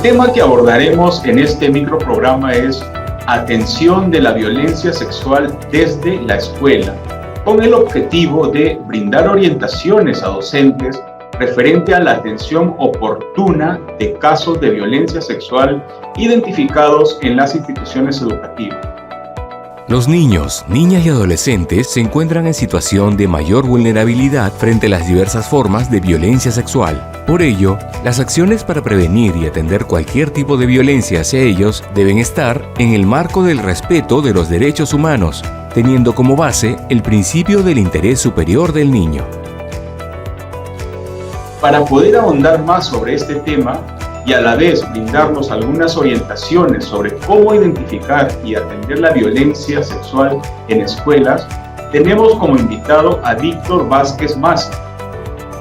tema que abordaremos en este microprograma es Atención de la violencia sexual desde la escuela, con el objetivo de brindar orientaciones a docentes referente a la atención oportuna de casos de violencia sexual identificados en las instituciones educativas. Los niños, niñas y adolescentes se encuentran en situación de mayor vulnerabilidad frente a las diversas formas de violencia sexual. Por ello, las acciones para prevenir y atender cualquier tipo de violencia hacia ellos deben estar en el marco del respeto de los derechos humanos, teniendo como base el principio del interés superior del niño. Para poder ahondar más sobre este tema y a la vez brindarnos algunas orientaciones sobre cómo identificar y atender la violencia sexual en escuelas, tenemos como invitado a Víctor Vázquez Maza.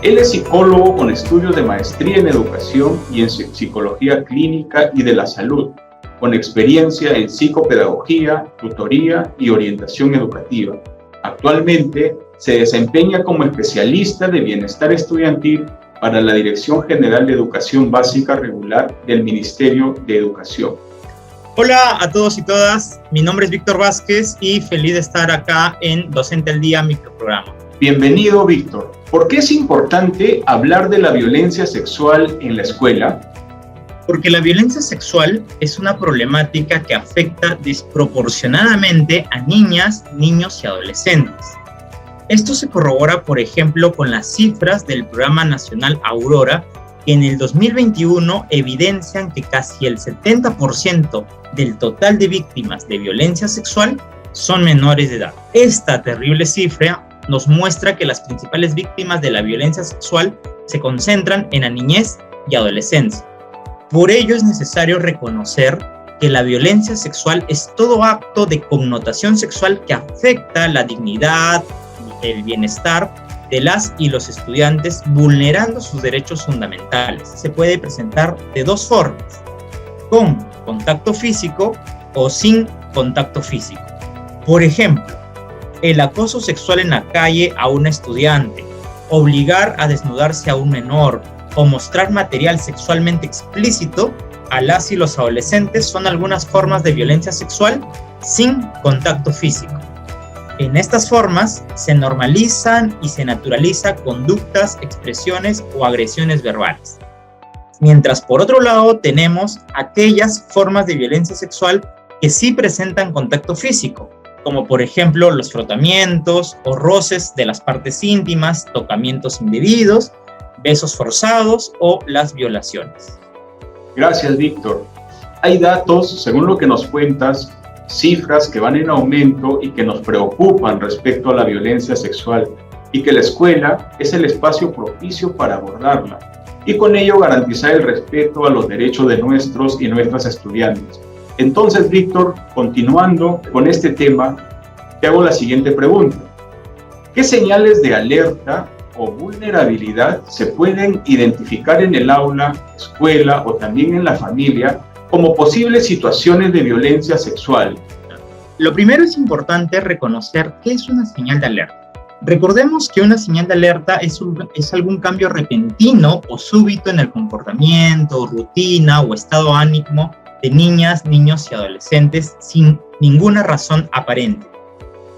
Él es psicólogo con estudios de maestría en educación y en psicología clínica y de la salud, con experiencia en psicopedagogía, tutoría y orientación educativa. Actualmente se desempeña como especialista de bienestar estudiantil para la Dirección General de Educación Básica Regular del Ministerio de Educación. Hola a todos y todas, mi nombre es Víctor Vázquez y feliz de estar acá en Docente al Día microprograma. Bienvenido, Víctor. ¿Por qué es importante hablar de la violencia sexual en la escuela? Porque la violencia sexual es una problemática que afecta desproporcionadamente a niñas, niños y adolescentes. Esto se corrobora, por ejemplo, con las cifras del Programa Nacional Aurora, que en el 2021 evidencian que casi el 70% del total de víctimas de violencia sexual son menores de edad. Esta terrible cifra nos muestra que las principales víctimas de la violencia sexual se concentran en la niñez y adolescencia. Por ello es necesario reconocer que la violencia sexual es todo acto de connotación sexual que afecta la dignidad, el bienestar de las y los estudiantes, vulnerando sus derechos fundamentales. Se puede presentar de dos formas: con contacto físico o sin contacto físico. Por ejemplo, el acoso sexual en la calle a un estudiante, obligar a desnudarse a un menor o mostrar material sexualmente explícito a las y los adolescentes son algunas formas de violencia sexual sin contacto físico. En estas formas se normalizan y se naturalizan conductas, expresiones o agresiones verbales. Mientras por otro lado tenemos aquellas formas de violencia sexual que sí presentan contacto físico, como por ejemplo los frotamientos o roces de las partes íntimas, tocamientos indebidos, besos forzados o las violaciones. Gracias, Víctor. Hay datos, según lo que nos cuentas, cifras que van en aumento y que nos preocupan respecto a la violencia sexual, y que la escuela es el espacio propicio para abordarla y con ello garantizar el respeto a los derechos de nuestros y nuestras estudiantes. Entonces, Víctor, continuando con este tema, te hago la siguiente pregunta. ¿Qué señales de alerta o vulnerabilidad se pueden identificar en el aula, escuela o también en la familia como posibles situaciones de violencia sexual? Lo primero es importante reconocer qué es una señal de alerta. Recordemos que una señal de alerta es algún cambio repentino o súbito en el comportamiento, rutina o estado ánimo de niñas, niños y adolescentes sin ninguna razón aparente.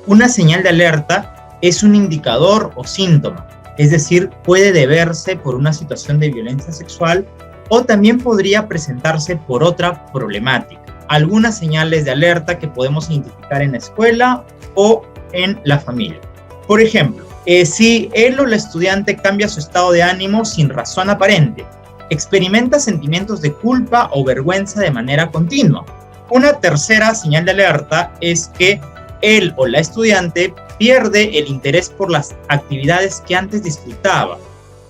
Una señal de alerta es un indicador o síntoma, es decir, puede deberse por una situación de violencia sexual o también podría presentarse por otra problemática. Algunas señales de alerta que podemos identificar en la escuela o en la familia. Por ejemplo, si él o la estudiante cambia su estado de ánimo sin razón aparente, experimenta sentimientos de culpa o vergüenza de manera continua. Una tercera señal de alerta es que él o la estudiante pierde el interés por las actividades que antes disfrutaba.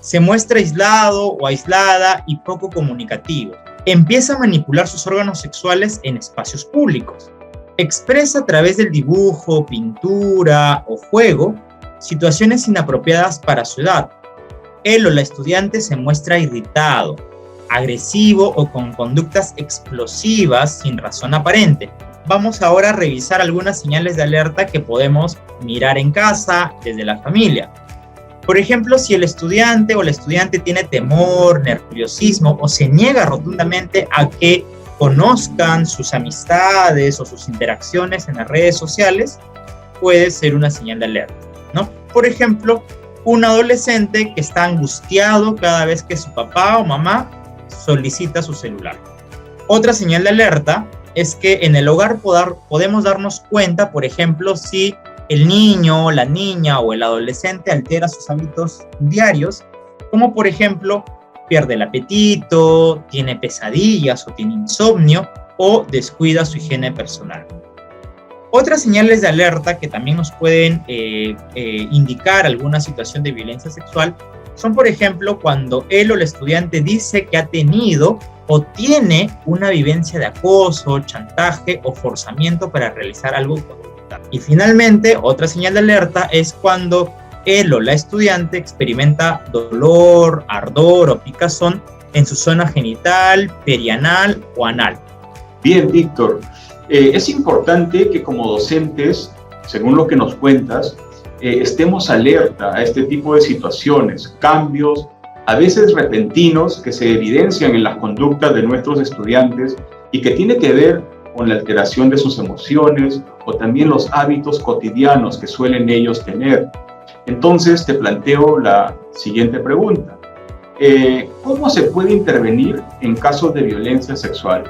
Se muestra aislado o aislada y poco comunicativo. Empieza a manipular sus órganos sexuales en espacios públicos. Expresa a través del dibujo, pintura o juego situaciones inapropiadas para su edad. Él o la estudiante se muestra irritado, agresivo o con conductas explosivas sin razón aparente. Vamos ahora a revisar algunas señales de alerta que podemos mirar en casa, desde la familia. Por ejemplo, si el estudiante o la estudiante tiene temor, nerviosismo o se niega rotundamente a que conozcan sus amistades o sus interacciones en las redes sociales, puede ser una señal de alerta, ¿no? Por ejemplo, un adolescente que está angustiado cada vez que su papá o mamá solicita su celular. Otra señal de alerta es que en el hogar podemos darnos cuenta, por ejemplo, si el niño, la niña o el adolescente altera sus hábitos diarios, como por ejemplo pierde el apetito, tiene pesadillas o tiene insomnio o descuida su higiene personal. Otras señales de alerta que también nos pueden indicar alguna situación de violencia sexual son, por ejemplo, cuando él o el estudiante dice que ha tenido o tiene una vivencia de acoso, chantaje o forzamiento para realizar algo con voluntad. Y finalmente, otra señal de alerta es cuando él o la estudiante experimenta dolor, ardor o picazón en su zona genital, perianal o anal. Bien, Víctor. Es importante que como docentes, según lo que nos cuentas, estemos alerta a este tipo de situaciones, cambios, a veces repentinos, que se evidencian en las conductas de nuestros estudiantes y que tiene que ver con la alteración de sus emociones o también los hábitos cotidianos que suelen ellos tener. Entonces te planteo la siguiente pregunta. ¿Cómo se puede intervenir en casos de violencia sexual?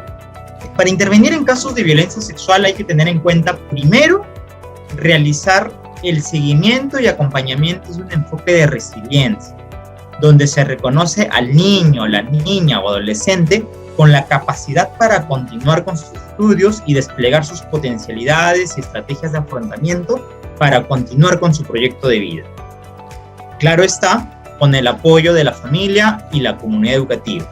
Para intervenir en casos de violencia sexual hay que tener en cuenta, primero, realizar el seguimiento y acompañamiento de un enfoque de resiliencia, donde se reconoce al niño, la niña o adolescente con la capacidad para continuar con sus estudios y desplegar sus potencialidades y estrategias de afrontamiento para continuar con su proyecto de vida. Claro está, con el apoyo de la familia y la comunidad educativa.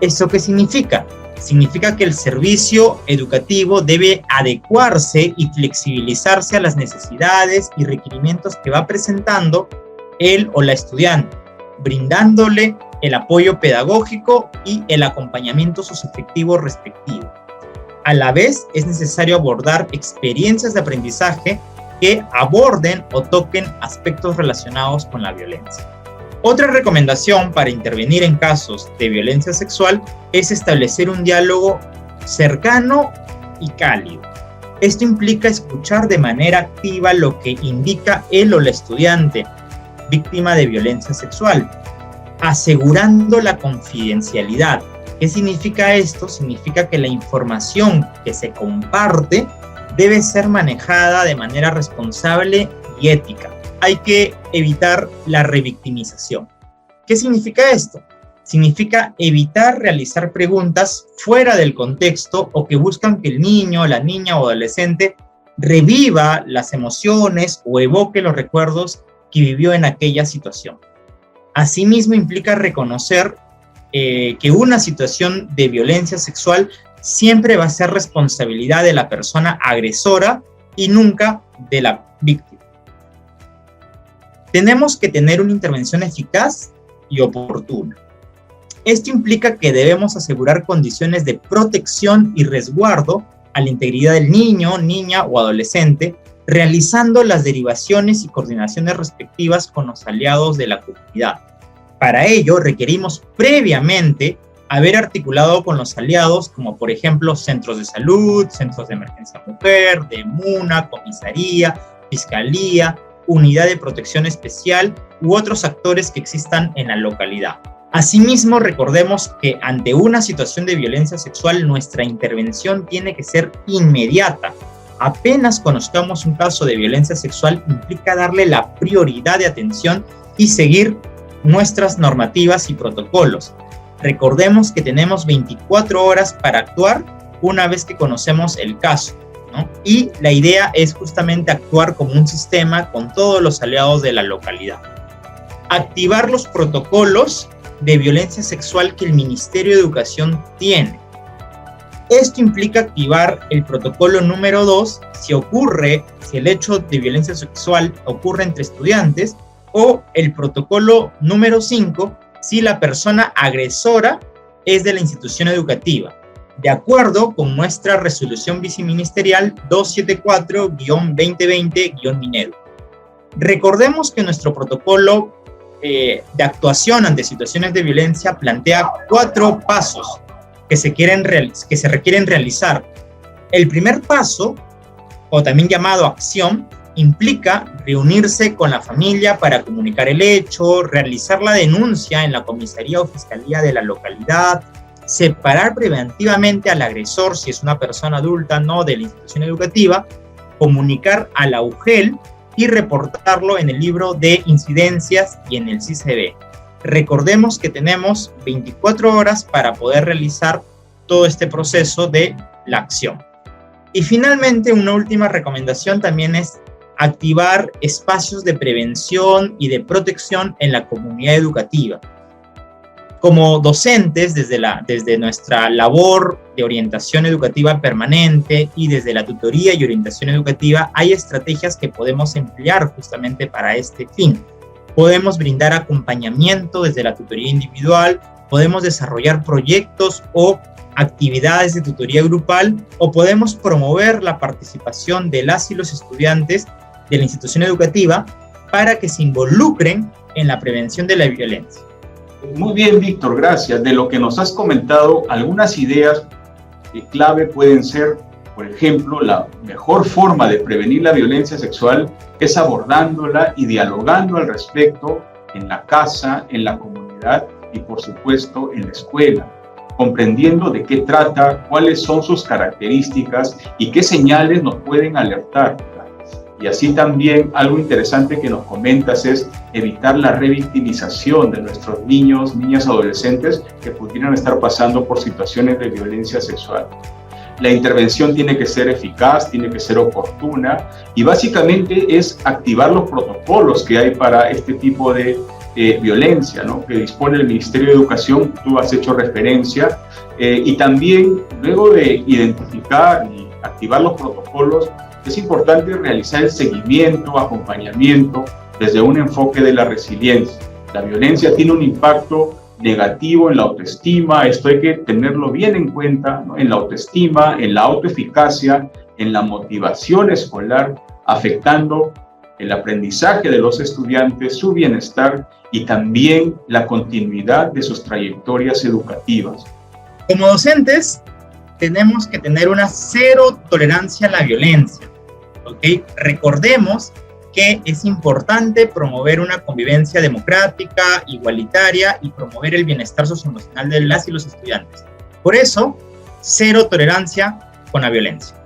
¿Esto qué significa? Significa que el servicio educativo debe adecuarse y flexibilizarse a las necesidades y requerimientos que va presentando él o la estudiante, brindándole el apoyo pedagógico y el acompañamiento socioafectivo respectivo. A la vez, es necesario abordar experiencias de aprendizaje que aborden o toquen aspectos relacionados con la violencia. Otra recomendación para intervenir en casos de violencia sexual es establecer un diálogo cercano y cálido. Esto implica escuchar de manera activa lo que indica él o la estudiante víctima de violencia sexual, asegurando la confidencialidad. ¿Qué significa esto? Significa que la información que se comparte debe ser manejada de manera responsable y ética. Hay que evitar la revictimización. ¿Qué significa esto? Significa evitar realizar preguntas fuera del contexto o que buscan que el niño, la niña o adolescente reviva las emociones o evoque los recuerdos que vivió en aquella situación. Asimismo, implica reconocer que una situación de violencia sexual siempre va a ser responsabilidad de la persona agresora y nunca de la víctima. Tenemos que tener una intervención eficaz y oportuna. Esto implica que debemos asegurar condiciones de protección y resguardo a la integridad del niño, niña o adolescente, realizando las derivaciones y coordinaciones respectivas con los aliados de la comunidad. Para ello, requerimos previamente haber articulado con los aliados, como por ejemplo centros de salud, centros de emergencia mujer, de MUNA, comisaría, fiscalía, unidad de protección especial u otros actores que existan en la localidad. Asimismo, recordemos que ante una situación de violencia sexual, nuestra intervención tiene que ser inmediata. Apenas conozcamos un caso de violencia sexual, implica darle la prioridad de atención y seguir nuestras normativas y protocolos. Recordemos que tenemos 24 horas para actuar una vez que conocemos el caso, ¿no? Y la idea es justamente actuar como un sistema con todos los aliados de la localidad. Activar los protocolos de violencia sexual que el Ministerio de Educación tiene. Esto implica activar el protocolo número 2 si el hecho de violencia sexual ocurre entre estudiantes, o el protocolo número 5 si la persona agresora es de la institución educativa, de acuerdo con nuestra resolución viceministerial 274-2020-Minedu. Recordemos que nuestro protocolo de actuación ante situaciones de violencia plantea 4 pasos que se requieren realizar. El primer paso, o también llamado acción, implica reunirse con la familia para comunicar el hecho, realizar la denuncia en la comisaría o fiscalía de la localidad, separar preventivamente al agresor, si es una persona adulta, no de la institución educativa, comunicar a la UGEL y reportarlo en el libro de incidencias y en el CICB. Recordemos que tenemos 24 horas para poder realizar todo este proceso de la acción. Y finalmente, una última recomendación también es activar espacios de prevención y de protección en la comunidad educativa. Como docentes, desde nuestra labor de orientación educativa permanente y desde la tutoría y orientación educativa, hay estrategias que podemos emplear justamente para este fin. Podemos brindar acompañamiento desde la tutoría individual, podemos desarrollar proyectos o actividades de tutoría grupal, o podemos promover la participación de las y los estudiantes de la institución educativa para que se involucren en la prevención de la violencia. Muy bien, Víctor, gracias. De lo que nos has comentado, algunas ideas clave pueden ser, por ejemplo, la mejor forma de prevenir la violencia sexual es abordándola y dialogando al respecto en la casa, en la comunidad y, por supuesto, en la escuela, comprendiendo de qué trata, cuáles son sus características y qué señales nos pueden alertar. Y así también algo interesante que nos comentas es evitar la revictimización de nuestros niños, niñas, adolescentes que pudieran estar pasando por situaciones de violencia sexual. La intervención tiene que ser eficaz, tiene que ser oportuna y básicamente es activar los protocolos que hay para este tipo de violencia, ¿no?, que dispone el Ministerio de Educación. Tú has hecho referencia y también luego de identificar y activar los protocolos, es importante realizar el seguimiento, acompañamiento desde un enfoque de la resiliencia. La violencia tiene un impacto negativo en la autoestima, esto hay que tenerlo bien en cuenta, ¿no?, en la autoestima, en la autoeficacia, en la motivación escolar, afectando el aprendizaje de los estudiantes, su bienestar y también la continuidad de sus trayectorias educativas. Como docentes, tenemos que tener una cero tolerancia a la violencia. ¿Okay? Recordemos que es importante promover una convivencia democrática, igualitaria y promover el bienestar socioemocional de las y los estudiantes. Por eso, cero tolerancia con la violencia.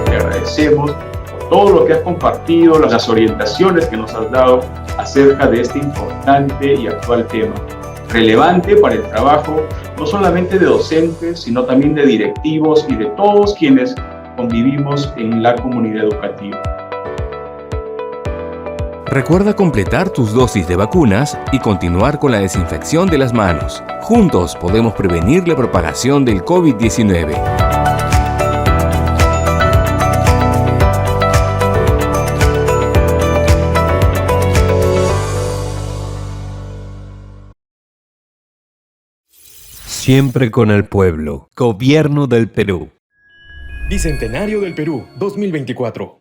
Te agradecemos por todo lo que has compartido, las orientaciones que nos has dado acerca de este importante y actual tema, relevante para el trabajo no solamente de docentes, sino también de directivos y de todos quienes convivimos en la comunidad educativa. Recuerda completar tus dosis de vacunas y continuar con la desinfección de las manos. Juntos podemos prevenir la propagación del COVID-19. Siempre con el pueblo. Gobierno del Perú. Bicentenario del Perú 2024.